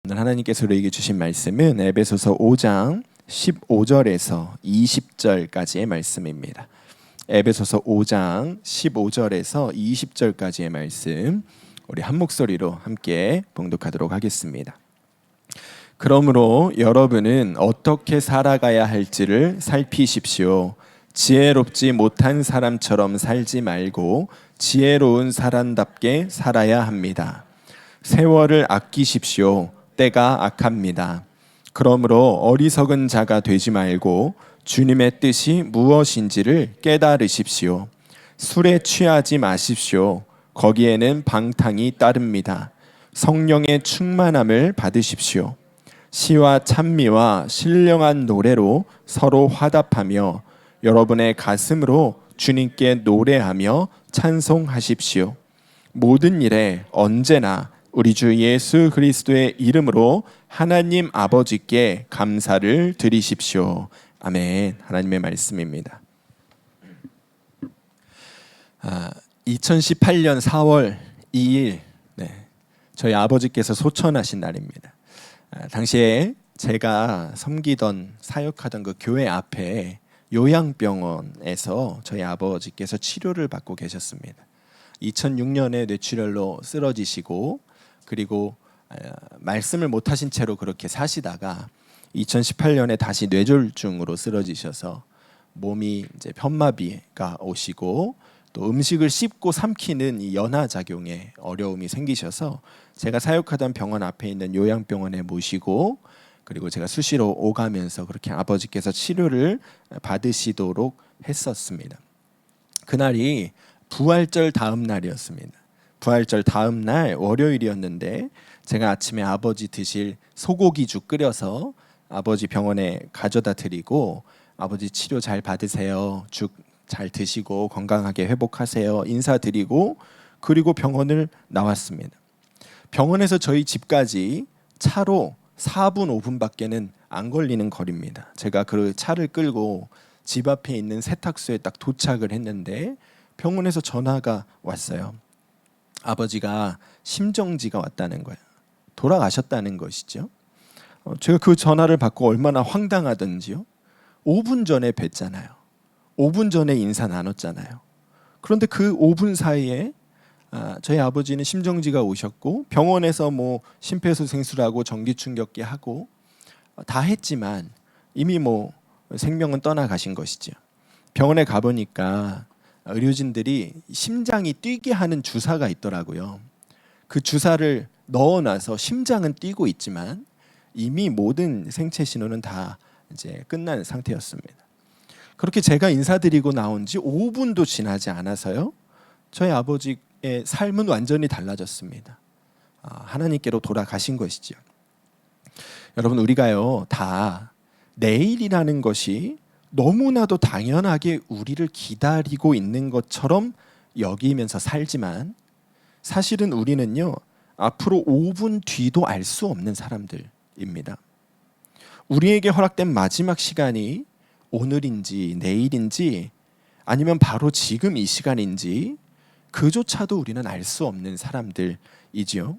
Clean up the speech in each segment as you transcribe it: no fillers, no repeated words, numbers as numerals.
오늘 하나님께서 우리에게 주신 말씀은 에베소서 5장 15절에서 20절까지의 말씀입니다. 에베소서 5장 15절에서 20절까지의 말씀, 우리 한 목소리로 함께 봉독하도록 하겠습니다. 그러므로 여러분은 어떻게 살아가야 할지를 살피십시오. 지혜롭지 못한 사람처럼 살지 말고 지혜로운 사람답게 살아야 합니다. 세월을 아끼십시오. 때가 악합니다. 그러므로 어리석은 자가 되지 말고 주님의 뜻이 무엇인지를 깨달으십시오. 술에 취하지 마십시오. 거기에는 방탕이 따릅니다. 성령의 충만함을 받으십시오. 시와 찬미와 신령한 노래로 서로 화답하며 여러분의 가슴으로 주님께 노래하며 찬송하십시오. 모든 일에 언제나 우리 주 예수 그리스도의 이름으로 하나님 아버지께 감사를 드리십시오. 아멘. 하나님의 말씀입니다. 2018년 4월 2일 저희 아버지께서 소천하신 날입니다. 당시에 제가 섬기던 사역하던 그 교회 앞에 요양병원에서 저희 아버지께서 치료를 받고 계셨습니다. 2006년에 뇌출혈로 쓰러지시고, 그리고 말씀을 못하신 채로 그렇게 사시다가 2018년에 다시 뇌졸중으로 쓰러지셔서 몸이 이제 편마비가 오시고, 또 음식을 씹고 삼키는 이 연하작용에 어려움이 생기셔서 제가 사역하던 병원 앞에 있는 요양병원에 모시고, 그리고 제가 수시로 오가면서 그렇게 아버지께서 치료를 받으시도록 했었습니다. 그날이 부활절 다음 날이었습니다. 부활절 다음 날 월요일이었는데 제가 아침에 아버지 드실 소고기죽 끓여서 아버지 병원에 가져다 드리고, 아버지 치료 잘 받으세요, 죽 잘 드시고 건강하게 회복하세요 인사드리고, 그리고 병원을 나왔습니다. 병원에서 저희 집까지 차로 4분 5분밖에는 안 걸리는 거리입니다. 제가 그 차를 끌고 집 앞에 있는 세탁소에 딱 도착을 했는데 병원에서 전화가 왔어요. 아버지가 심정지가 왔다는 거예요. 돌아가셨다는 것이죠. 제가 그 전화를 받고 얼마나 황당하던지요. 5분 전에 뵀잖아요. 5분 전에 인사 나눴잖아요. 그런데 그 5분 사이에 저희 아버지는 심정지가 오셨고, 병원에서 뭐 심폐소생술하고 전기충격기 하고 다 했지만 이미 뭐 생명은 떠나가신 것이죠. 병원에 가보니까 의료진들이 심장이 뛰게 하는 주사가 있더라고요. 그 주사를 넣어놔서 심장은 뛰고 있지만 이미 모든 생체 신호는 다 이제 끝난 상태였습니다. 그렇게 제가 인사드리고 나온 지 5분도 지나지 않아서요, 저희 아버지의 삶은 완전히 달라졌습니다. 하나님께로 돌아가신 것이죠. 여러분, 우리가요 다 내일이라는 것이 너무나도 당연하게 우리를 기다리고 있는 것처럼 여기면서 살지만, 사실은 우리는요 앞으로 5분 뒤도 알 수 없는 사람들입니다. 우리에게 허락된 마지막 시간이 오늘인지 내일인지 아니면 바로 지금 이 시간인지 그조차도 우리는 알 수 없는 사람들이지요.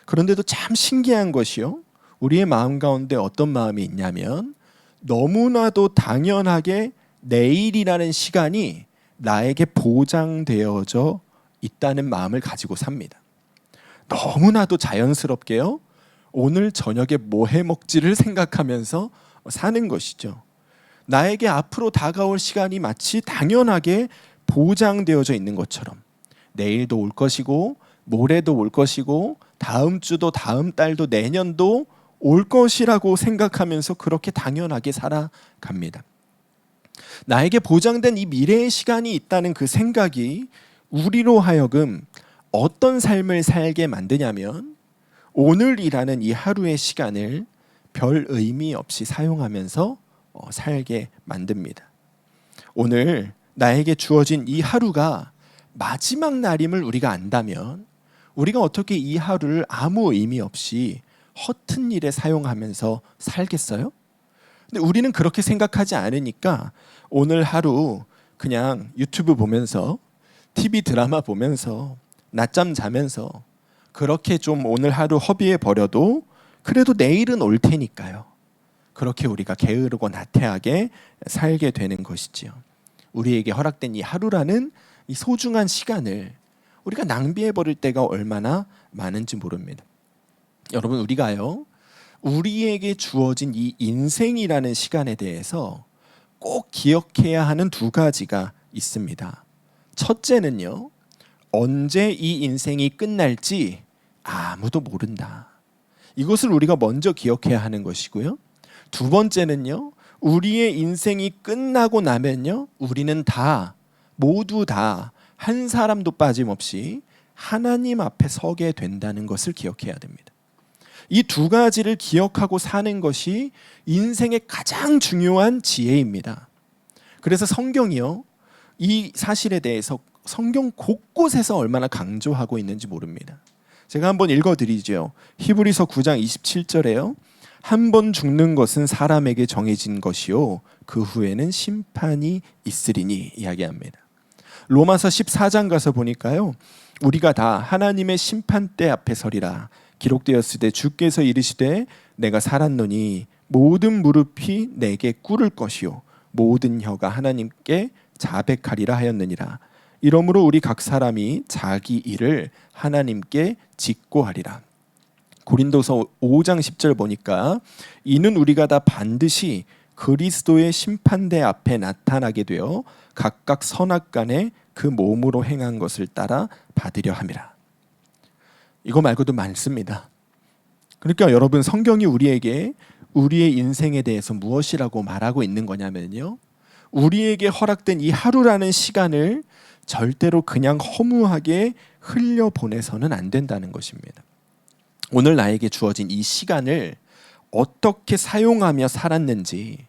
그런데도 참 신기한 것이요, 우리의 마음 가운데 어떤 마음이 있냐면 너무나도 당연하게 내일이라는 시간이 나에게 보장되어져 있다는 마음을 가지고 삽니다. 너무나도 자연스럽게요, 오늘 저녁에 뭐 해먹지를 생각하면서 사는 것이죠. 나에게 앞으로 다가올 시간이 마치 당연하게 보장되어져 있는 것처럼, 내일도 올 것이고 모레도 올 것이고 다음 주도 다음 달도 내년도 올 것이라고 생각하면서 그렇게 당연하게 살아갑니다. 나에게 보장된 이 미래의 시간이 있다는 그 생각이 우리로 하여금 어떤 삶을 살게 만드냐면, 오늘이라는 이 하루의 시간을 별 의미 없이 사용하면서 살게 만듭니다. 오늘 나에게 주어진 이 하루가 마지막 날임을 우리가 안다면 우리가 어떻게 이 하루를 아무 의미 없이 허튼 일에 사용하면서 살겠어요? 근데 우리는 그렇게 생각하지 않으니까 오늘 하루 그냥 유튜브 보면서, TV 드라마 보면서, 낮잠 자면서 그렇게 좀 오늘 하루 허비해 버려도 그래도 내일은 올 테니까요. 그렇게 우리가 게으르고 나태하게 살게 되는 것이지요. 우리에게 허락된 이 하루라는 이 소중한 시간을 우리가 낭비해 버릴 때가 얼마나 많은지 모릅니다. 여러분, 우리가요, 우리에게 주어진 이 인생이라는 시간에 대해서 꼭 기억해야 하는 두 가지가 있습니다. 첫째는요, 언제 이 인생이 끝날지 아무도 모른다. 이것을 우리가 먼저 기억해야 하는 것이고요. 두 번째는요, 우리의 인생이 끝나고 나면요, 우리는 모두 다 한 사람도 빠짐없이 하나님 앞에 서게 된다는 것을 기억해야 됩니다. 이 두 가지를 기억하고 사는 것이 인생의 가장 중요한 지혜입니다. 그래서 성경이요, 이 사실에 대해서 성경 곳곳에서 얼마나 강조하고 있는지 모릅니다. 제가 한번 읽어드리죠. 히브리서 9장 27절에요. 한 번 죽는 것은 사람에게 정해진 것이요 그 후에는 심판이 있으리니 이야기합니다. 로마서 14장 가서 보니까요, 우리가 다 하나님의 심판대 앞에 서리라. 기록되었을 때 주께서 이르시되 내가 살았노니 모든 무릎이 내게 꿇을 것이요 모든 혀가 하나님께 자백하리라 하였느니라. 이러므로 우리 각 사람이 자기 일을 하나님께 직고하리라. 고린도서 5장 10절 보니까 이는 우리가 다 반드시 그리스도의 심판대 앞에 나타나게 되어 각각 선악간에 그 몸으로 행한 것을 따라 받으려 함이라. 이거 말고도 많습니다. 그러니까 여러분, 성경이 우리에게 우리의 인생에 대해서 무엇이라고 말하고 있는 거냐면요, 우리에게 허락된 이 하루라는 시간을 절대로 그냥 허무하게 흘려보내서는 안 된다는 것입니다. 오늘 나에게 주어진 이 시간을 어떻게 사용하며 살았는지,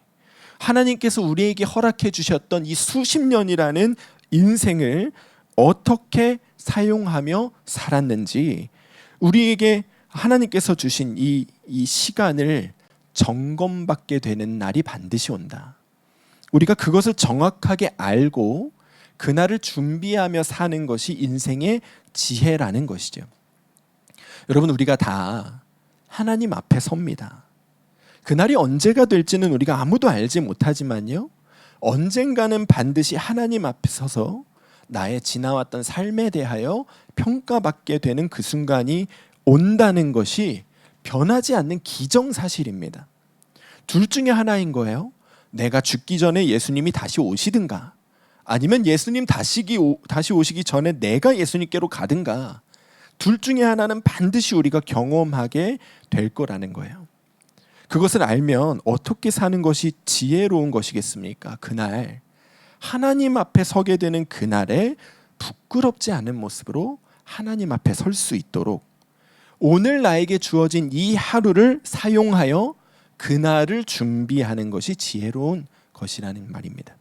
하나님께서 우리에게 허락해 주셨던 이 수십 년이라는 인생을 어떻게 사용하며 살았는지, 우리에게 하나님께서 주신 이 시간을 점검받게 되는 날이 반드시 온다. 우리가 그것을 정확하게 알고 그날을 준비하며 사는 것이 인생의 지혜라는 것이죠. 여러분, 우리가 다 하나님 앞에 섭니다. 그날이 언제가 될지는 우리가 아무도 알지 못하지만요, 언젠가는 반드시 하나님 앞에 서서 나의 지나왔던 삶에 대하여 평가받게 되는 그 순간이 온다는 것이 변하지 않는 기정사실입니다. 둘 중에 하나인 거예요. 내가 죽기 전에 예수님이 다시 오시든가, 아니면 예수님 다시 오시기 전에 내가 예수님께로 가든가, 둘 중에 하나는 반드시 우리가 경험하게 될 거라는 거예요. 그것을 알면 어떻게 사는 것이 지혜로운 것이겠습니까? 그날 하나님 앞에 서게 되는 그날에 부끄럽지 않은 모습으로 하나님 앞에 설 수 있도록 오늘 나에게 주어진 이 하루를 사용하여 그날을 준비하는 것이 지혜로운 것이라는 말입니다.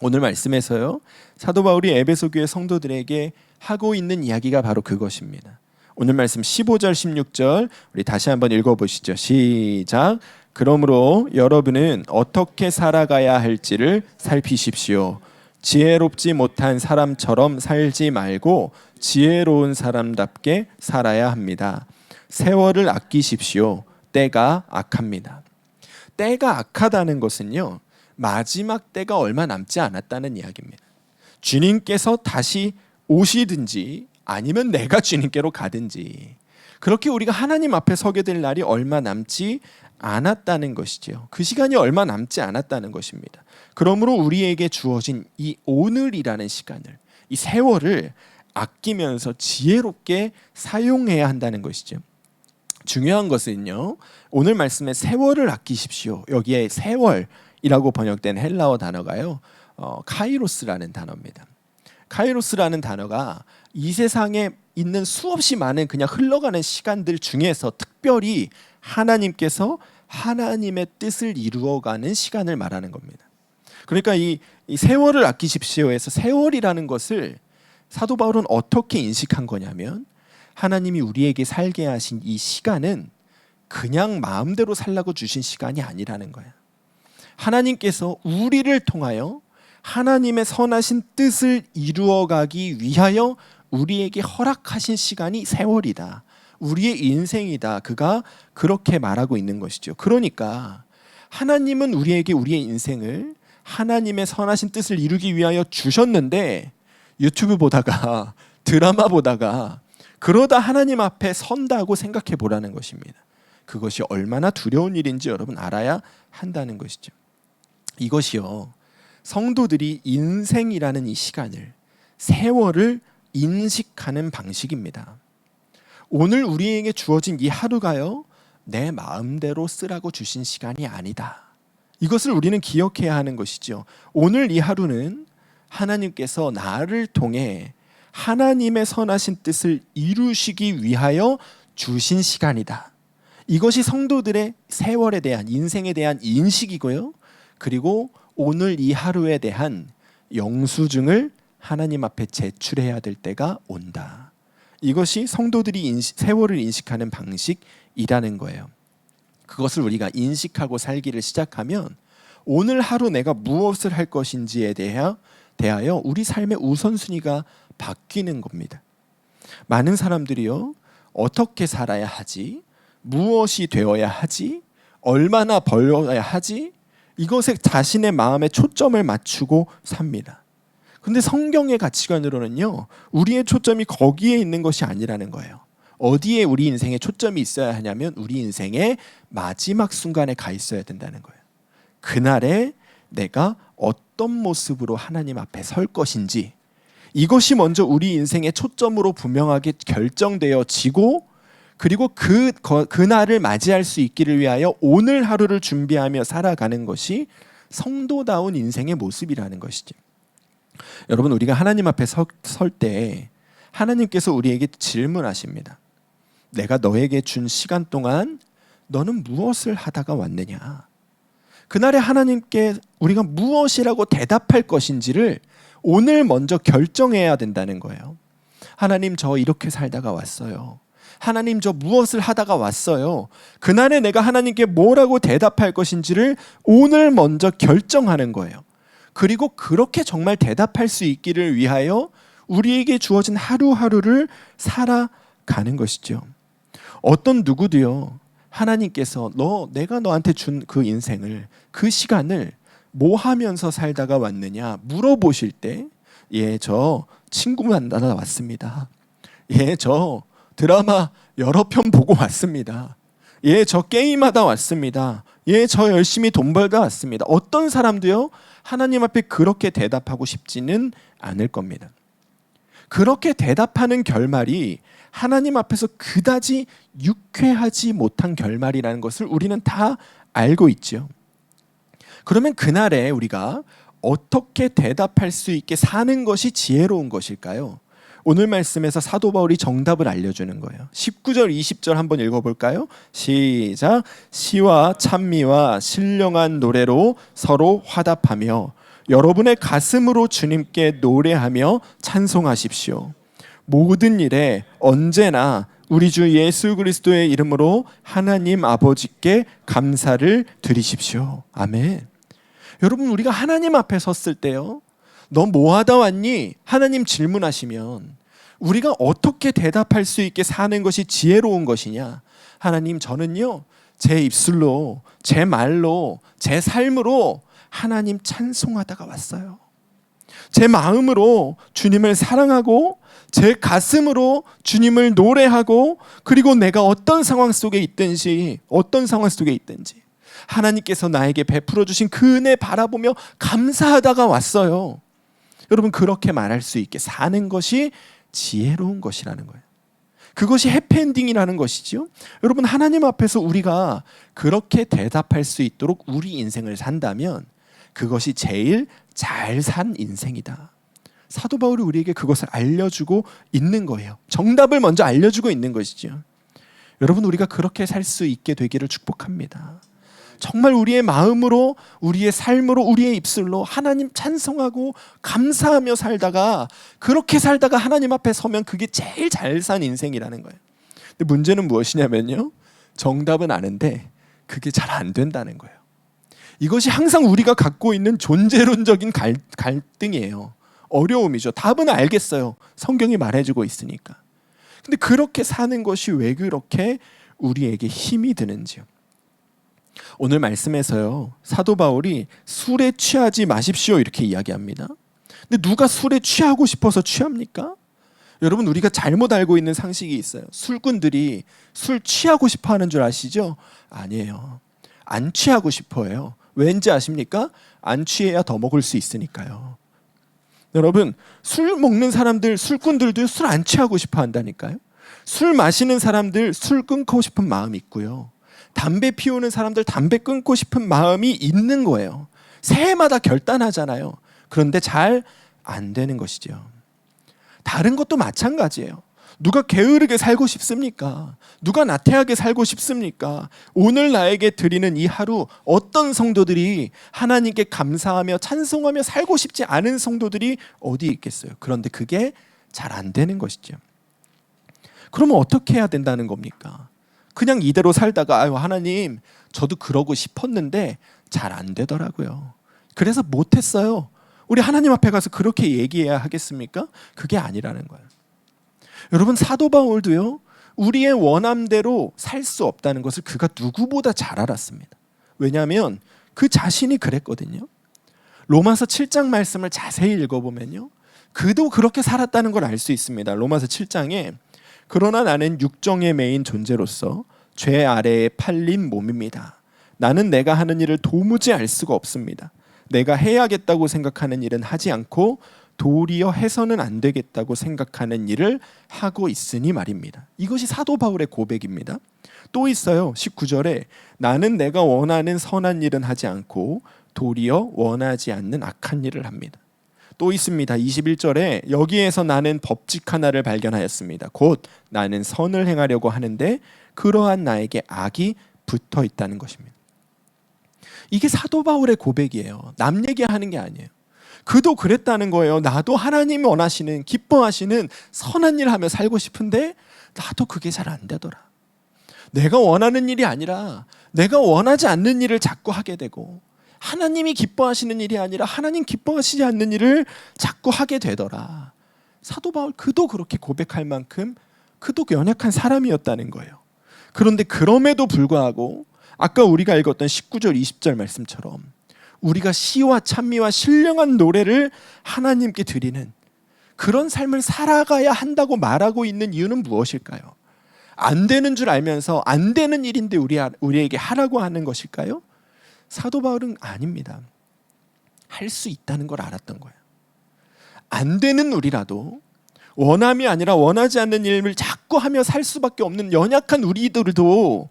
오늘 말씀에서요, 사도 바울이 에베소 교회 성도들에게 하고 있는 이야기가 바로 그것입니다. 오늘 말씀 15절 16절 우리 다시 한번 읽어보시죠. 시작. 그러므로 여러분은 어떻게 살아가야 할지를 살피십시오. 지혜롭지 못한 사람처럼 살지 말고 지혜로운 사람답게 살아야 합니다. 세월을 아끼십시오. 때가 악합니다. 때가 악하다는 것은요, 마지막 때가 얼마 남지 않았다는 이야기입니다. 주님께서 다시 오시든지 아니면 내가 주님께로 가든지, 그렇게 우리가 하나님 앞에 서게 될 날이 얼마 남지 않았다는 것이죠. 그 시간이 얼마 남지 않았다는 것입니다. 그러므로 우리에게 주어진 이 오늘이라는 시간을, 이 세월을 아끼면서 지혜롭게 사용해야 한다는 것이죠. 중요한 것은요, 오늘 말씀에 세월을 아끼십시오. 여기에 세월이라고 번역된 헬라어 단어가요, 카이로스라는 단어입니다. 카이로스라는 단어가 이 세상에 있는 수없이 많은 그냥 흘러가는 시간들 중에서 특별히 하나님께서 하나님의 뜻을 이루어가는 시간을 말하는 겁니다. 그러니까 이 세월을 아끼십시오에서 세월이라는 것을 사도 바울은 어떻게 인식한 거냐면, 하나님이 우리에게 살게 하신 이 시간은 그냥 마음대로 살라고 주신 시간이 아니라는 거야. 하나님께서 우리를 통하여 하나님의 선하신 뜻을 이루어가기 위하여 우리에게 허락하신 시간이 세월이다. 우리의 인생이다. 그가 그렇게 말하고 있는 것이죠. 그러니까 하나님은 우리에게 우리의 인생을 하나님의 선하신 뜻을 이루기 위하여 주셨는데 유튜브 보다가 드라마 보다가 그러다 하나님 앞에 선다고 생각해 보라는 것입니다. 그것이 얼마나 두려운 일인지 여러분 알아야 한다는 것이죠. 이것이요, 성도들이 인생이라는 이 시간을, 세월을 인식하는 방식입니다. 오늘 우리에게 주어진 이 하루가요, 내 마음대로 쓰라고 주신 시간이 아니다. 이것을 우리는 기억해야 하는 것이죠. 오늘 이 하루는 하나님께서 나를 통해 하나님의 선하신 뜻을 이루시기 위하여 주신 시간이다. 이것이 성도들의 세월에 대한, 인생에 대한 인식이고요. 그리고 오늘 이 하루에 대한 영수증을 하나님 앞에 제출해야 될 때가 온다. 이것이 성도들이 세월을 인식하는 방식이라는 거예요. 그것을 우리가 인식하고 살기를 시작하면 오늘 하루 내가 무엇을 할 것인지에 대하여 우리 삶의 우선순위가 바뀌는 겁니다. 많은 사람들이요, 어떻게 살아야 하지? 무엇이 되어야 하지? 얼마나 벌어야 하지? 이것에 자신의 마음에 초점을 맞추고 삽니다. 근데 성경의 가치관으로는요, 우리의 초점이 거기에 있는 것이 아니라는 거예요. 어디에 우리 인생에 초점이 있어야 하냐면 우리 인생의 마지막 순간에 가 있어야 된다는 거예요. 그날에 내가 어떤 모습으로 하나님 앞에 설 것인지, 이것이 먼저 우리 인생의 초점으로 분명하게 결정되어지고, 그리고 그날을 맞이할 수 있기를 위하여 오늘 하루를 준비하며 살아가는 것이 성도다운 인생의 모습이라는 것이죠. 여러분, 우리가 하나님 앞에 설 때 하나님께서 우리에게 질문하십니다. 내가 너에게 준 시간 동안 너는 무엇을 하다가 왔느냐? 그날에 하나님께 우리가 무엇이라고 대답할 것인지를 오늘 먼저 결정해야 된다는 거예요. 하나님, 저 이렇게 살다가 왔어요. 하나님, 저 무엇을 하다가 왔어요. 그날에 내가 하나님께 뭐라고 대답할 것인지를 오늘 먼저 결정하는 거예요. 그리고 그렇게 정말 대답할 수 있기를 위하여 우리에게 주어진 하루하루를 살아가는 것이죠. 어떤 누구도요, 하나님께서 내가 너한테 준 그 인생을, 그 시간을 뭐 하면서 살다가 왔느냐 물어보실 때, 저 친구 만나러 왔습니다. 저 드라마 여러 편 보고 왔습니다. 저 게임하다 왔습니다. 저 열심히 돈 벌다 왔습니다. 어떤 사람도요, 하나님 앞에 그렇게 대답하고 싶지는 않을 겁니다. 그렇게 대답하는 결말이 하나님 앞에서 그다지 유쾌하지 못한 결말이라는 것을 우리는 다 알고 있죠. 그러면 그날에 우리가 어떻게 대답할 수 있게 사는 것이 지혜로운 것일까요? 오늘 말씀에서 사도 바울이 정답을 알려주는 거예요. 19절 20절 한번 읽어볼까요? 시작. 시와 찬미와 신령한 노래로 서로 화답하며 여러분의 가슴으로 주님께 노래하며 찬송하십시오. 모든 일에 언제나 우리 주 예수 그리스도의 이름으로 하나님 아버지께 감사를 드리십시오. 아멘. 여러분, 우리가 하나님 앞에 섰을 때요, 너 뭐 하다 왔니? 하나님 질문하시면 우리가 어떻게 대답할 수 있게 사는 것이 지혜로운 것이냐? 하나님, 저는요, 제 입술로, 제 말로, 제 삶으로 하나님 찬송하다가 왔어요. 제 마음으로 주님을 사랑하고 제 가슴으로 주님을 노래하고, 그리고 내가 어떤 상황 속에 있든지 하나님께서 나에게 베풀어 주신 그 은혜 바라보며 감사하다가 왔어요. 여러분, 그렇게 말할 수 있게 사는 것이 지혜로운 것이라는 거예요. 그것이 해피엔딩이라는 것이죠. 여러분, 하나님 앞에서 우리가 그렇게 대답할 수 있도록 우리 인생을 산다면 그것이 제일 잘 산 인생이다. 사도 바울이 우리에게 그것을 알려주고 있는 거예요. 정답을 먼저 알려주고 있는 것이죠. 여러분, 우리가 그렇게 살 수 있게 되기를 축복합니다. 정말 우리의 마음으로, 우리의 삶으로, 우리의 입술로 하나님 찬송하고 감사하며 살다가, 그렇게 살다가 하나님 앞에 서면 그게 제일 잘 산 인생이라는 거예요. 근데 문제는 무엇이냐면요, 정답은 아는데 그게 잘 안 된다는 거예요. 이것이 항상 우리가 갖고 있는 존재론적인 갈등이에요. 어려움이죠. 답은 알겠어요. 성경이 말해주고 있으니까. 근데 그렇게 사는 것이 왜 그렇게 우리에게 힘이 드는지요. 오늘 말씀에서요, 사도 바울이 술에 취하지 마십시오 이렇게 이야기합니다. 근데 누가 술에 취하고 싶어서 취합니까? 여러분, 우리가 잘못 알고 있는 상식이 있어요. 술꾼들이 술 취하고 싶어 하는 줄 아시죠? 아니에요. 안 취하고 싶어 해요. 왠지 아십니까? 안 취해야 더 먹을 수 있으니까요. 여러분, 술 먹는 사람들, 술꾼들도 술 안 취하고 싶어 한다니까요. 술 마시는 사람들 술 끊고 싶은 마음이 있고요. 담배 피우는 사람들 담배 끊고 싶은 마음이 있는 거예요. 새해마다 결단하잖아요. 그런데 잘 안 되는 것이죠. 다른 것도 마찬가지예요. 누가 게으르게 살고 싶습니까? 누가 나태하게 살고 싶습니까? 오늘 나에게 드리는 이 하루, 어떤 성도들이 하나님께 감사하며 찬송하며 살고 싶지 않은 성도들이 어디 있겠어요? 그런데 그게 잘 안 되는 것이죠. 그러면 어떻게 해야 된다는 겁니까? 그냥 이대로 살다가 아유 하나님 저도 그러고 싶었는데 잘 안 되더라고요. 그래서 못했어요. 우리 하나님 앞에 가서 그렇게 얘기해야 하겠습니까? 그게 아니라는 거예요. 여러분, 사도 바울도요, 우리의 원함대로 살 수 없다는 것을 그가 누구보다 잘 알았습니다. 왜냐하면 그 자신이 그랬거든요. 로마서 7장 말씀을 자세히 읽어보면요, 그도 그렇게 살았다는 걸 알 수 있습니다. 로마서 7장에 그러나 나는 육정에 매인 존재로서 죄 아래에 팔린 몸입니다. 나는 내가 하는 일을 도무지 알 수가 없습니다. 내가 해야겠다고 생각하는 일은 하지 않고 도리어 해서는 안 되겠다고 생각하는 일을 하고 있으니 말입니다. 이것이 사도 바울의 고백입니다. 또 있어요. 19절에 나는 내가 원하는 선한 일은 하지 않고 도리어 원하지 않는 악한 일을 합니다. 또 있습니다. 21절에 여기에서 나는 법칙 하나를 발견하였습니다. 곧 나는 선을 행하려고 하는데 그러한 나에게 악이 붙어 있다는 것입니다. 이게 사도 바울의 고백이에요. 남 얘기하는 게 아니에요. 그도 그랬다는 거예요. 나도 하나님이 원하시는, 기뻐하시는 선한 일 하며 살고 싶은데 나도 그게 잘 안 되더라. 내가 원하는 일이 아니라 내가 원하지 않는 일을 자꾸 하게 되고, 하나님이 기뻐하시는 일이 아니라 하나님 기뻐하시지 않는 일을 자꾸 하게 되더라. 사도 바울 그도 그렇게 고백할 만큼 그도 연약한 사람이었다는 거예요. 그런데 그럼에도 불구하고 아까 우리가 읽었던 19절 20절 말씀처럼 우리가 시와 찬미와 신령한 노래를 하나님께 드리는 그런 삶을 살아가야 한다고 말하고 있는 이유는 무엇일까요? 안 되는 줄 알면서 안 되는 일인데 우리에게 하라고 하는 것일까요? 사도 바울은 아닙니다. 할 수 있다는 걸 알았던 거예요. 안 되는 우리라도, 원함이 아니라 원하지 않는 일을 자꾸 하며 살 수밖에 없는 연약한 우리들도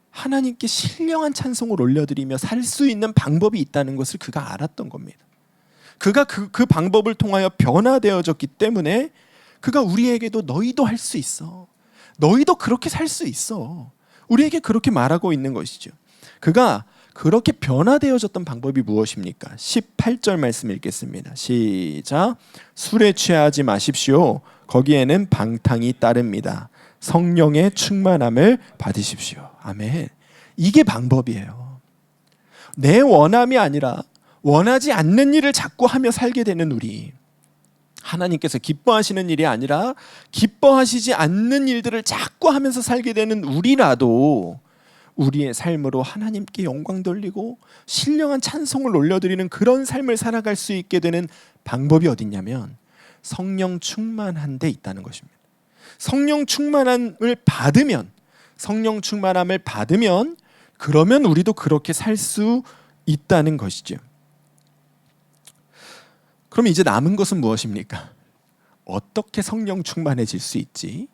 하나님께 신령한 찬송을 올려드리며 살 수 있는 방법이 있다는 것을 그가 알았던 겁니다. 그가 그 방법을 통하여 변화되어졌기 때문에 그가 우리에게도 너희도 할 수 있어, 너희도 그렇게 살 수 있어, 우리에게 그렇게 말하고 있는 것이죠. 그가 그렇게 변화되어졌던 방법이 무엇입니까? 18절 말씀 읽겠습니다. 시작. 술에 취하지 마십시오. 거기에는 방탕이 따릅니다. 성령의 충만함을 받으십시오. 아멘. 이게 방법이에요. 내 원함이 아니라 원하지 않는 일을 자꾸 하며 살게 되는 우리, 하나님께서 기뻐하시는 일이 아니라 기뻐하시지 않는 일들을 자꾸 하면서 살게 되는 우리라도 우리의 삶으로 하나님께 영광 돌리고 신령한 찬송을 올려드리는 그런 삶을 살아갈 수 있게 되는 방법이 어딨냐면 성령 충만한 데 있다는 것입니다. 성령 충만함을 받으면 그러면 우리도 그렇게 살 수 있다는 것이죠. 그럼 이제 남은 것은 무엇입니까? 어떻게 성령 충만해질 수 있지?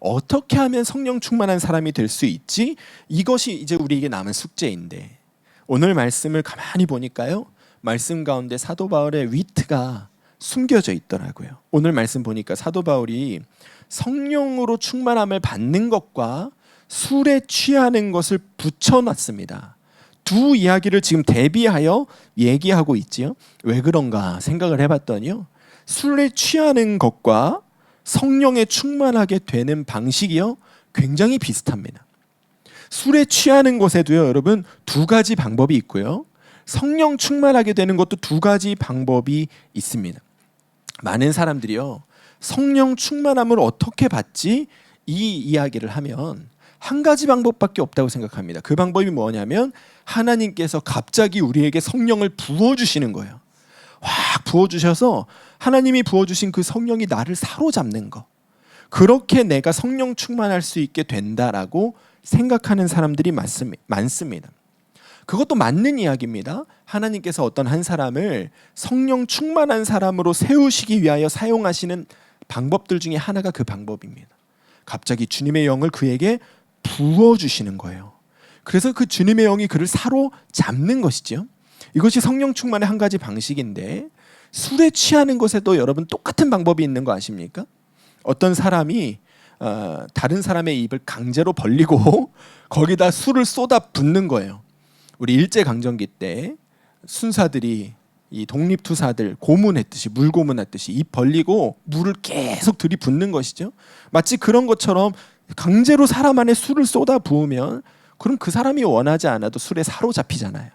어떻게 하면 성령 충만한 사람이 될 수 있지? 이것이 이제 우리에게 남은 숙제인데, 오늘 말씀을 가만히 보니까요, 말씀 가운데 사도 바울의 위트가 숨겨져 있더라고요. 오늘 말씀 보니까 사도 바울이 성령으로 충만함을 받는 것과 술에 취하는 것을 붙여놨습니다. 두 이야기를 지금 대비하여 얘기하고 있지요. 왜 그런가 생각을 해봤더니요, 술에 취하는 것과 성령에 충만하게 되는 방식이요, 굉장히 비슷합니다. 술에 취하는 것에도요, 여러분, 두 가지 방법이 있고요, 성령 충만하게 되는 것도 두 가지 방법이 있습니다. 많은 사람들이요, 성령 충만함을 어떻게 받지? 이 이야기를 하면 한 가지 방법밖에 없다고 생각합니다. 그 방법이 뭐냐면 하나님께서 갑자기 우리에게 성령을 부어주시는 거예요. 확 부어주셔서 하나님이 부어주신 그 성령이 나를 사로잡는 거. 그렇게 내가 성령 충만할 수 있게 된다라고 생각하는 사람들이 많습니다. 그것도 맞는 이야기입니다. 하나님께서 어떤 한 사람을 성령 충만한 사람으로 세우시기 위하여 사용하시는 방법들 중에 하나가 그 방법입니다. 갑자기 주님의 영을 그에게 부어주시는 거예요. 그래서 그 주님의 영이 그를 사로잡는 것이죠. 이것이 성령 충만의 한 가지 방식인데, 술에 취하는 것에도 여러분 똑같은 방법이 있는 거 아십니까? 어떤 사람이 다른 사람의 입을 강제로 벌리고 거기다 술을 쏟아 붓는 거예요. 우리 일제강점기 때 순사들이 이 독립투사들 고문했듯이, 물고문했듯이 입 벌리고 물을 계속 들이붓는 것이죠. 마치 그런 것처럼 강제로 사람 안에 술을 쏟아 부으면 그럼 그 사람이 원하지 않아도 술에 사로잡히잖아요.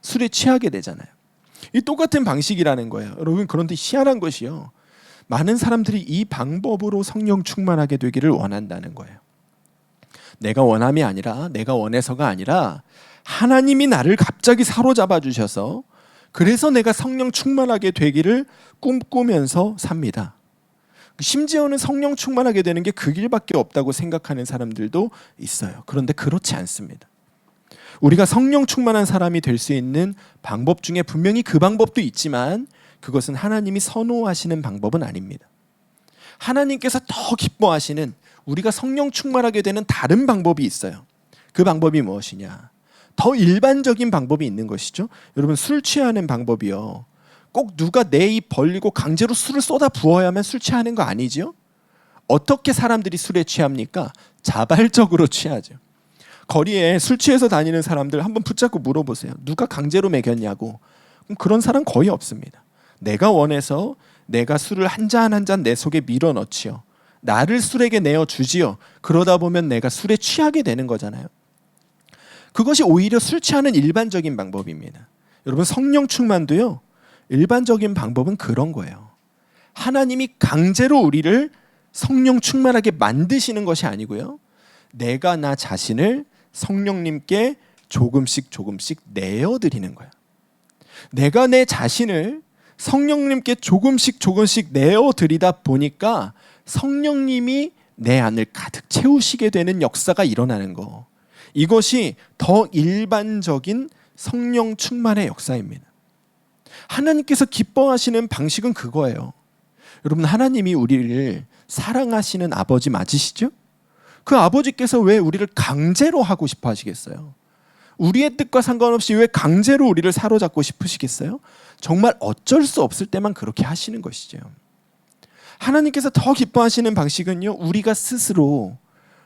술에 취하게 되잖아요. 이 똑같은 방식이라는 거예요. 여러분, 그런데 희한한 것이요, 많은 사람들이 이 방법으로 성령 충만하게 되기를 원한다는 거예요. 내가 원함이 아니라, 내가 원해서가 아니라 하나님이 나를 갑자기 사로잡아 주셔서 그래서 내가 성령 충만하게 되기를 꿈꾸면서 삽니다. 심지어는 성령 충만하게 되는 게 그 길밖에 없다고 생각하는 사람들도 있어요. 그런데 그렇지 않습니다. 우리가 성령 충만한 사람이 될 수 있는 방법 중에 분명히 그 방법도 있지만 그것은 하나님이 선호하시는 방법은 아닙니다. 하나님께서 더 기뻐하시는, 우리가 성령 충만하게 되는 다른 방법이 있어요. 그 방법이 무엇이냐? 더 일반적인 방법이 있는 것이죠. 여러분, 술 취하는 방법이요, 꼭 누가 내 입 벌리고 강제로 술을 쏟아 부어야만 술 취하는 거 아니지요? 어떻게 사람들이 술에 취합니까? 자발적으로 취하죠. 거리에 술 취해서 다니는 사람들 한번 붙잡고 물어보세요. 누가 강제로 먹였냐고. 그런 사람 거의 없습니다. 내가 원해서 내가 술을 한 잔 한 잔 내 속에 밀어넣지요. 나를 술에게 내어주지요. 그러다 보면 내가 술에 취하게 되는 거잖아요. 그것이 오히려 술 취하는 일반적인 방법입니다. 여러분, 성령 충만도요, 일반적인 방법은 그런 거예요. 하나님이 강제로 우리를 성령 충만하게 만드시는 것이 아니고요, 내가 나 자신을 성령님께 조금씩 내어드리는 거야. 내가 내 자신을 성령님께 조금씩 내어드리다 보니까 성령님이 내 안을 가득 채우시게 되는 역사가 일어나는 거. 이것이 더 일반적인 성령 충만의 역사입니다. 하나님께서 기뻐하시는 방식은 그거예요. 여러분, 하나님이 우리를 사랑하시는 아버지 맞으시죠? 그 아버지께서 왜 우리를 강제로 하고 싶어 하시겠어요? 우리의 뜻과 상관없이 왜 강제로 우리를 사로잡고 싶으시겠어요? 정말 어쩔 수 없을 때만 그렇게 하시는 것이죠. 하나님께서 더 기뻐하시는 방식은요, 우리가 스스로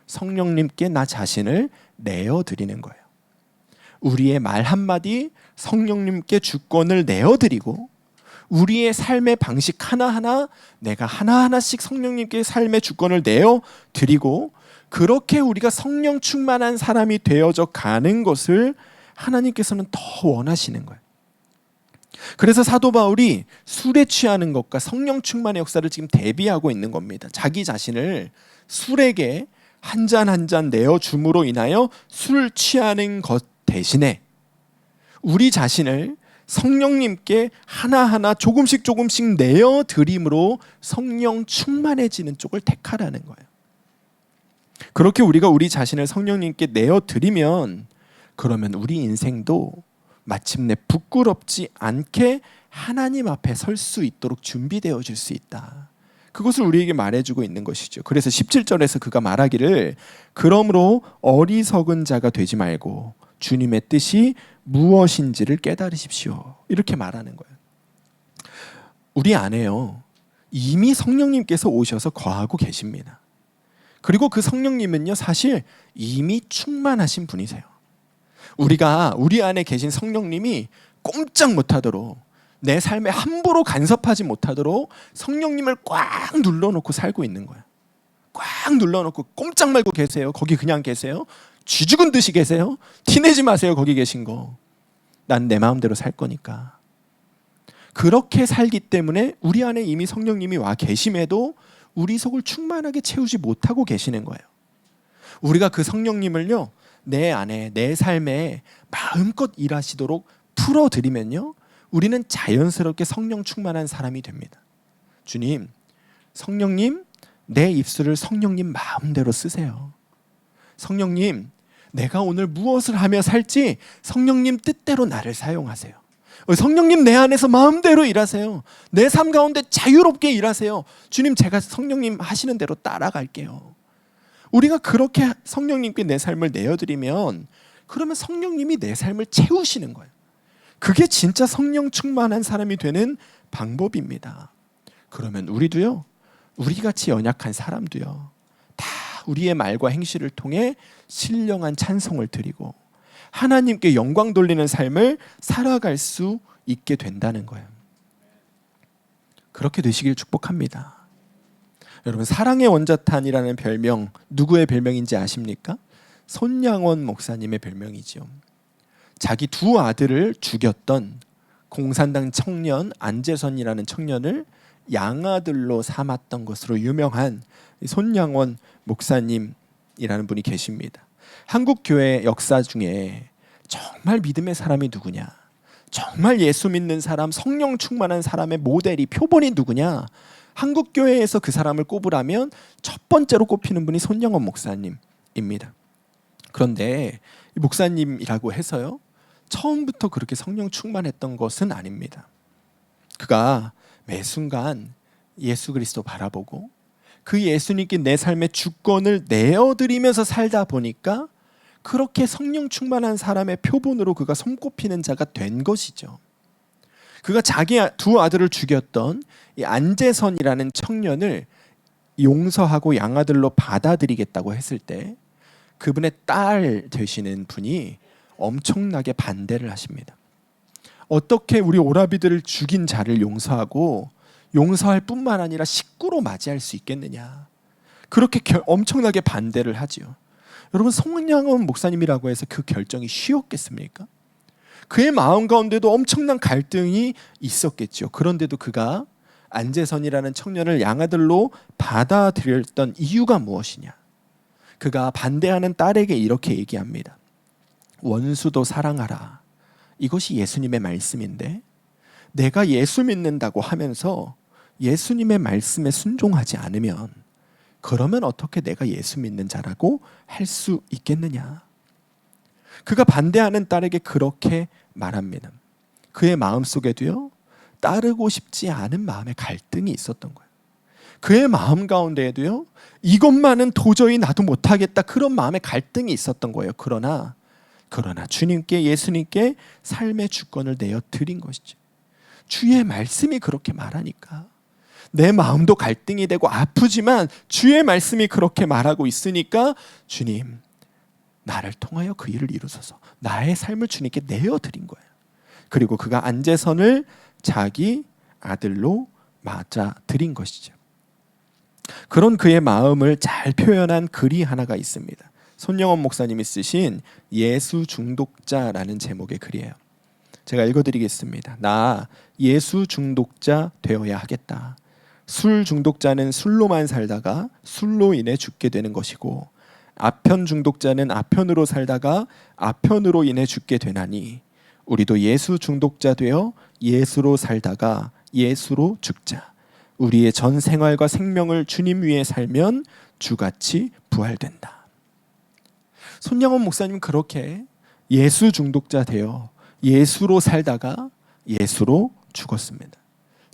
성령님께 나 자신을 내어드리는 거예요. 우리의 말 한마디 성령님께 주권을 내어드리고, 우리의 삶의 방식 하나하나 내가 하나하나씩 성령님께 삶의 주권을 내어드리고, 그렇게 우리가 성령 충만한 사람이 되어져 가는 것을 하나님께서는 더 원하시는 거예요. 그래서 사도 바울이 술에 취하는 것과 성령 충만의 역사를 지금 대비하고 있는 겁니다. 자기 자신을 술에게 한 잔 한 잔 내어줌으로 인하여 술 취하는 것 대신에 우리 자신을 성령님께 하나하나 조금씩 내어드림으로 성령 충만해지는 쪽을 택하라는 거예요. 그렇게 우리가 우리 자신을 성령님께 내어드리면, 그러면 우리 인생도 마침내 부끄럽지 않게 하나님 앞에 설 수 있도록 준비되어질 수 있다. 그것을 우리에게 말해주고 있는 것이죠. 그래서 17절에서 그가 말하기를, 그러므로 어리석은 자가 되지 말고 주님의 뜻이 무엇인지를 깨달으십시오. 이렇게 말하는 거예요. 우리 안에요, 이미 성령님께서 오셔서 거하고 계십니다. 그리고 그 성령님은요, 사실 이미 충만하신 분이세요. 우리가 우리 안에 계신 성령님이 꼼짝 못하도록, 내 삶에 함부로 간섭하지 못하도록 성령님을 꽉 눌러놓고 살고 있는 거야. 꽉 눌러놓고 꼼짝 말고 계세요. 거기 그냥 계세요. 쥐 죽은 듯이 계세요. 티내지 마세요. 거기 계신 거. 난 내 마음대로 살 거니까. 그렇게 살기 때문에 우리 안에 이미 성령님이 와 계심에도 우리 속을 충만하게 채우지 못하고 계시는 거예요. 우리가 그 성령님을요, 내 안에, 내 삶에 마음껏 일하시도록 풀어드리면요, 우리는 자연스럽게 성령 충만한 사람이 됩니다. 주님, 성령님, 내 입술을 성령님 마음대로 쓰세요. 성령님, 내가 오늘 무엇을 하며 살지 성령님 뜻대로 나를 사용하세요. 성령님, 내 안에서 마음대로 일하세요. 내 삶 가운데 자유롭게 일하세요. 주님, 제가 성령님 하시는 대로 따라갈게요. 우리가 그렇게 성령님께 내 삶을 내어드리면, 그러면 성령님이 내 삶을 채우시는 거예요. 그게 진짜 성령 충만한 사람이 되는 방법입니다. 그러면 우리도요, 우리같이 연약한 사람도요, 다 우리의 말과 행실을 통해 신령한 찬송을 드리고 하나님께 영광 돌리는 삶을 살아갈 수 있게 된다는 거예요. 그렇게 되시길 축복합니다. 여러분, 사랑의 원자탄이라는 별명, 누구의 별명인지 아십니까? 손양원 목사님의 별명이죠. 자기 두 아들을 죽였던 공산당 청년 안재선이라는 청년을 양아들로 삼았던 것으로 유명한 손양원 목사님이라는 분이 계십니다. 한국 교회 역사 중에 정말 믿음의 사람이 누구냐, 정말 예수 믿는 사람, 성령 충만한 사람의 모델이, 표본이 누구냐, 한국 교회에서 그 사람을 꼽으라면 첫 번째로 꼽히는 분이 손양원 목사님입니다. 그런데 이 목사님이라고 해서요, 처음부터 그렇게 성령 충만했던 것은 아닙니다. 그가 매 순간 예수 그리스도 바라보고 그 예수님께 내 삶의 주권을 내어드리면서 살다 보니까 그렇게 성령 충만한 사람의 표본으로 그가 손꼽히는 자가 된 것이죠. 그가 자기 두 아들을 죽였던 이 안재선이라는 청년을 용서하고 양아들로 받아들이겠다고 했을 때 그분의 딸 되시는 분이 엄청나게 반대를 하십니다. 어떻게 우리 오라비들을 죽인 자를 용서하고 용서할 뿐만 아니라 식구로 맞이할 수 있겠느냐, 그렇게 엄청나게 반대를 하지요. 여러분, 손양원 목사님이라고 해서 그 결정이 쉬웠겠습니까? 그의 마음 가운데도 엄청난 갈등이 있었겠죠. 그런데도 그가 안재선이라는 청년을 양아들로 받아들였던 이유가 무엇이냐? 그가 반대하는 딸에게 이렇게 얘기합니다. 원수도 사랑하라. 이것이 예수님의 말씀인데 내가 예수 믿는다고 하면서 예수님의 말씀에 순종하지 않으면 그러면 어떻게 내가 예수 믿는 자라고 할 수 있겠느냐? 그가 반대하는 딸에게 그렇게 말합니다. 그의 마음속에도요, 따르고 싶지 않은 마음의 갈등이 있었던 거예요. 그의 마음 가운데에도요, 이것만은 도저히 나도 못하겠다, 그런 마음의 갈등이 있었던 거예요. 그러나 주님께, 예수님께 삶의 주권을 내어 드린 것이죠. 주의 말씀이 그렇게 말하니까 내 마음도 갈등이 되고 아프지만 주의 말씀이 그렇게 말하고 있으니까 주님, 나를 통하여 그 일을 이루소서, 나의 삶을 주님께 내어드린 거예요. 그리고 그가 안재선을 자기 아들로 맞아들인 것이죠. 그런 그의 마음을 잘 표현한 글이 하나가 있습니다. 손영원 목사님이 쓰신 예수 중독자라는 제목의 글이에요. 제가 읽어드리겠습니다. 나 예수 중독자 되어야 하겠다. 술 중독자는 술로만 살다가 술로 인해 죽게 되는 것이고 아편 중독자는 아편으로 살다가 아편으로 인해 죽게 되나니 우리도 예수 중독자 되어 예수로 살다가 예수로 죽자. 우리의 전 생활과 생명을 주님 위에 살면 주같이 부활된다. 손양원 목사님 그렇게 예수 중독자 되어 예수로 살다가 예수로 죽었습니다.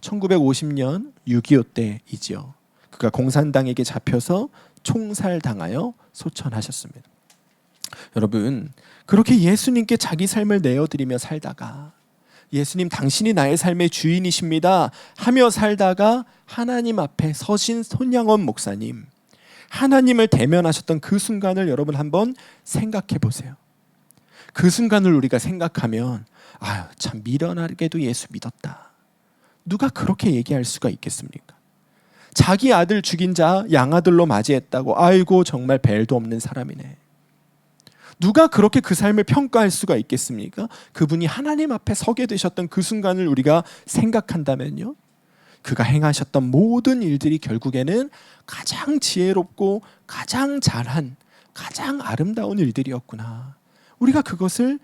1950년 6.25 때이지요. 그가 공산당에게 잡혀서 총살당하여 소천하셨습니다. 여러분, 그렇게 예수님께 자기 삶을 내어드리며 살다가 예수님, 당신이 나의 삶의 주인이십니다 하며 살다가 하나님 앞에 서신 손양원 목사님, 하나님을 대면하셨던 그 순간을 여러분 한번 생각해 보세요. 그 순간을 우리가 생각하면 아유, 참 미련하게도 예수 믿었다. 누가 그렇게 얘기할 수가 있겠습니까? 자기 아들 죽인 자 양아들로 맞이했다고 아이고 정말 벨도 없는 사람이네. 누가 그렇게 그 삶을 평가할 수가 있겠습니까? 그분이 하나님 앞에 서게 되셨던 그 순간을 우리가 생각한다면요, 그가 행하셨던 모든 일들이 결국에는 가장 지혜롭고 가장 잘한, 가장 아름다운 일들이었구나. 우리가 그것을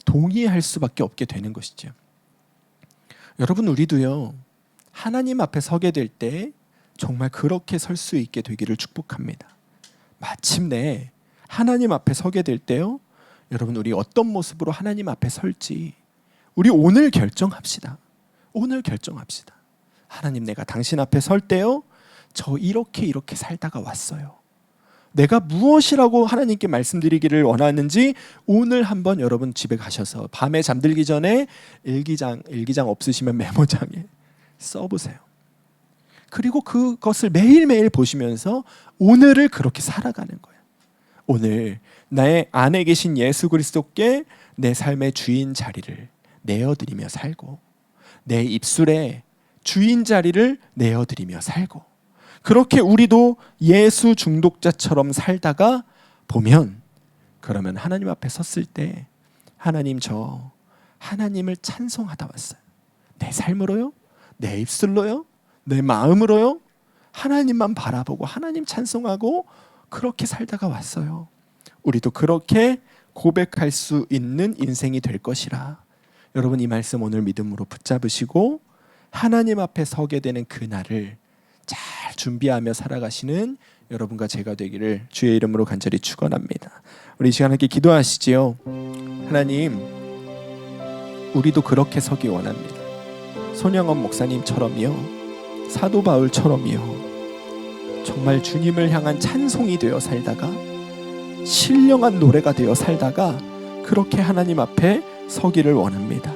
동의할 수밖에 없게 되는 것이죠. 여러분, 우리도요, 하나님 앞에 서게 될 때 정말 그렇게 설 수 있게 되기를 축복합니다. 마침내 하나님 앞에 서게 될 때요, 여러분, 우리 어떤 모습으로 하나님 앞에 설지 우리 오늘 결정합시다. 오늘 결정합시다. 하나님, 내가 당신 앞에 설 때요, 저 이렇게 살다가 왔어요. 내가 무엇이라고 하나님께 말씀드리기를 원하는지 오늘 한번 여러분 집에 가셔서 밤에 잠들기 전에 일기장 없으시면 메모장에 써보세요. 그리고 그것을 매일매일 보시면서 오늘을 그렇게 살아가는 거예요. 오늘 나의 안에 계신 예수 그리스도께 내 삶의 주인 자리를 내어드리며 살고, 내 입술에 주인 자리를 내어드리며 살고, 그렇게 우리도 예수 중독자처럼 살다가 보면, 그러면 하나님 앞에 섰을 때 하나님, 저 하나님을 찬송하다 왔어요. 내 삶으로요, 내 입술로요, 내 마음으로요, 하나님만 바라보고 하나님 찬송하고 그렇게 살다가 왔어요. 우리도 그렇게 고백할 수 있는 인생이 될 것이라. 여러분, 이 말씀 오늘 믿음으로 붙잡으시고 하나님 앞에 서게 되는 그날을 잘 준비하며 살아가시는 여러분과 제가 되기를 주의 이름으로 간절히 축원합니다. 우리 이 시간 함께 기도하시지요. 하나님, 우리도 그렇게 서기 원합니다. 손영원 목사님처럼요, 사도 바울처럼요, 정말 주님을 향한 찬송이 되어 살다가, 신령한 노래가 되어 살다가 그렇게 하나님 앞에 서기를 원합니다.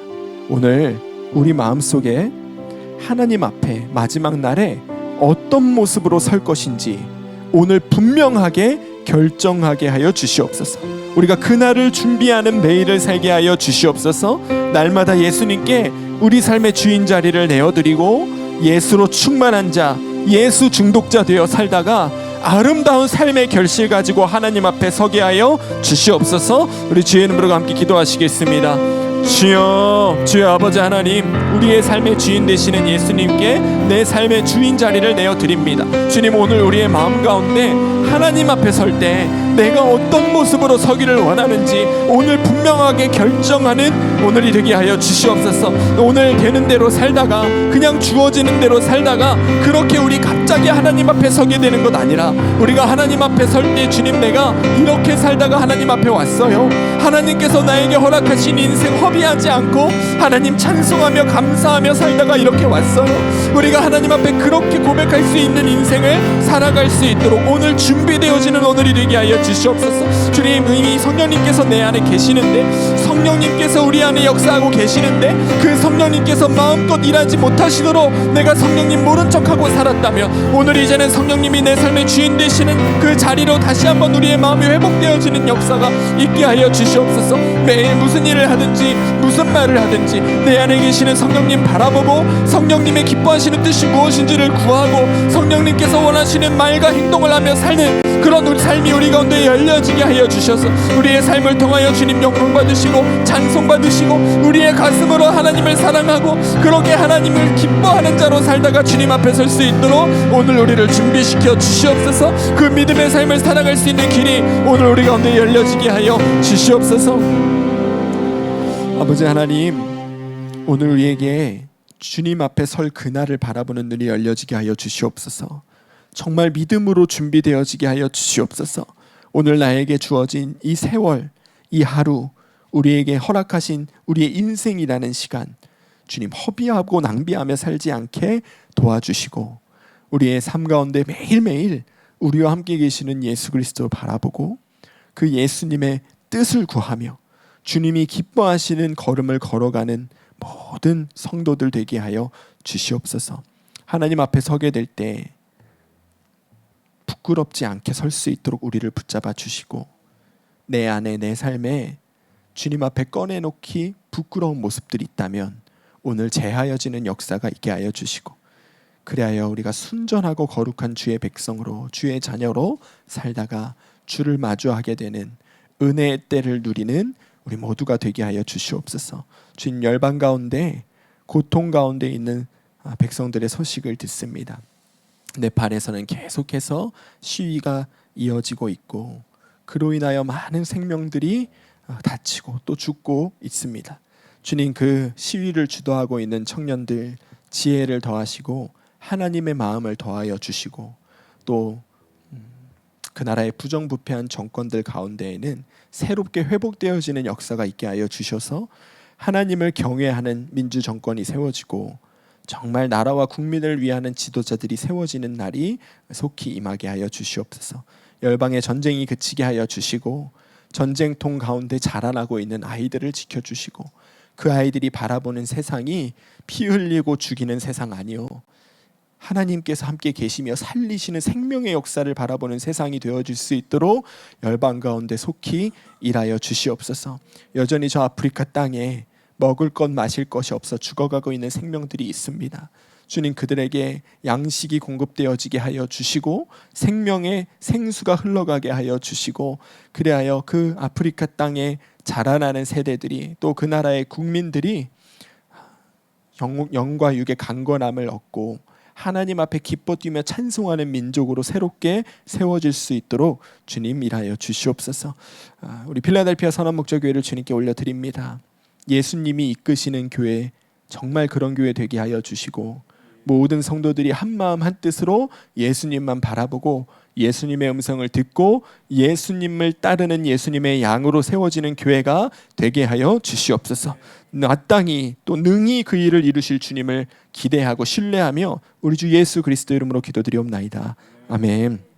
오늘 우리 마음속에 하나님 앞에 마지막 날에 어떤 모습으로 설 것인지 오늘 분명하게 결정하게 하여 주시옵소서. 우리가 그날을 준비하는 매일을 살게 하여 주시옵소서. 날마다 예수님께 우리 삶의 주인 자리를 내어드리고 예수로 충만한 자, 예수 중독자 되어 살다가 아름다운 삶의 결실 가지고 하나님 앞에 서게 하여 주시옵소서. 우리 주의 이름으로 함께 기도하시겠습니다. 주여, 주여 아버지 하나님, 우리의 삶의 주인 되시는 예수님께 내 삶의 주인 자리를 내어드립니다. 주님, 오늘 우리의 마음 가운데 하나님 앞에 설 때 내가 어떤 모습으로 서기를 원하는지 오늘 분명하게 결정하는 오늘이 되게 하여 주시옵소서. 오늘 되는 대로 살다가, 그냥 주어지는 대로 살다가 그렇게 우리 갑자기 하나님 앞에 서게 되는 것 아니라, 우리가 하나님 앞에 설 때 주님, 내가 이렇게 살다가 하나님 앞에 왔어요. 하나님께서 나에게 허락하신 인생 허비하지 않고 하나님 찬송하며 감사하며 살다가 이렇게 왔어요. 우리가 하나님 앞에 그렇게 고백할 수 있는 인생을 살아갈 수 있도록 오늘 준비되어지는 오늘이 되게 하여 주시옵소서. 주님, 이미 성령님께서 내 안에 계시는데, 성령님께서 우리 안에 역사하고 계시는데, 그 성령님께서 마음껏 일하지 못하시도록 내가 성령님 모른 척하고 살았다면, 오늘 이제는 성령님이 내 삶의 주인 되시는 그 자리로 다시 한번 우리의 마음이 회복되어지는 역사가 있게 하여 주시옵소서. 매일 무슨 일을 하든지 무슨 말을 하든지 내 안에 계시는 성령님 바라보고 성령님의 기뻐하시는 뜻이 무엇인지를 구하고 성령님께서 원하시는 말과 행동을 하며 사는 그런 우리 삶이 우리 가운데 열려지게 하여 주셔서 우리의 삶을 통하여 주님 영광 받으시고 찬송 받으시고 우리의 가슴으로 하나님을 사랑하고 그렇게 하나님을 기뻐하는 자로 살다가 주님 앞에 설 수 있도록 오늘 우리를 준비시켜 주시옵소서. 그 믿음의 삶을 살아갈 수 있는 길이 오늘 우리 가운데 열려지게 하여 주시옵소서. 아버지 하나님, 오늘 우리에게 주님 앞에 설 그날을 바라보는 눈이 열려지게 하여 주시옵소서. 정말 믿음으로 준비되어지게 하여 주시옵소서. 오늘 나에게 주어진 이 세월, 이 하루, 우리에게 허락하신 우리의 인생이라는 시간, 주님 허비하고 낭비하며 살지 않게 도와주시고 우리의 삶 가운데 매일매일 우리와 함께 계시는 예수 그리스도를 바라보고 그 예수님의 뜻을 구하며 주님이 기뻐하시는 걸음을 걸어가는 모든 성도들 되게 하여 주시옵소서. 하나님 앞에 서게 될 때 부끄럽지 않게 설 수 있도록 우리를 붙잡아 주시고 내 안에 내 삶에 주님 앞에 꺼내놓기 부끄러운 모습들이 있다면 오늘 제하여지는 역사가 있게 하여 주시고 그리하여 우리가 순전하고 거룩한 주의 백성으로 주의 자녀로 살다가 주를 마주하게 되는 은혜의 때를 누리는 우리 모두가 되게 하여 주시옵소서. 주님, 열방 가운데 고통 가운데 있는 백성들의 소식을 듣습니다. 네팔에서는 계속해서 시위가 이어지고 있고 그로 인하여 많은 생명들이 다치고 또 죽고 있습니다. 주님, 그 시위를 주도하고 있는 청년들 지혜를 더하시고 하나님의 마음을 더하여 주시고 또 그 나라의 부정부패한 정권들 가운데에는 새롭게 회복되어지는 역사가 있게 하여 주셔서 하나님을 경외하는 민주 정권이 세워지고 정말 나라와 국민을 위하는 지도자들이 세워지는 날이 속히 임하게 하여 주시옵소서. 열방의 전쟁이 그치게 하여 주시고 전쟁통 가운데 자라나고 있는 아이들을 지켜주시고 그 아이들이 바라보는 세상이 피 흘리고 죽이는 세상 아니요 하나님께서 함께 계시며 살리시는 생명의 역사를 바라보는 세상이 되어질 수 있도록 열방 가운데 속히 일하여 주시옵소서. 여전히 저 아프리카 땅에 먹을 것 마실 것이 없어 죽어가고 있는 생명들이 있습니다. 주님, 그들에게 양식이 공급되어지게 하여 주시고 생명의 생수가 흘러가게 하여 주시고 그리하여 그 아프리카 땅에 자라나는 세대들이 또 그 나라의 국민들이 영과 육의 강건함을 얻고 하나님 앞에 기뻐 뛰며 찬송하는 민족으로 새롭게 세워질 수 있도록 주님 일하여 주시옵소서. 우리 필라델피아 선한목자교회를 주님께 올려드립니다. 예수님이 이끄시는 교회, 정말 그런 교회 되게 하여 주시고 모든 성도들이 한마음 한뜻으로 예수님만 바라보고 예수님의 음성을 듣고 예수님을 따르는 예수님의 양으로 세워지는 교회가 되게 하여 주시옵소서. 마땅히 또 능히 그 일을 이루실 주님을 기대하고 신뢰하며 우리 주 예수 그리스도 이름으로 기도드리옵나이다. 아멘.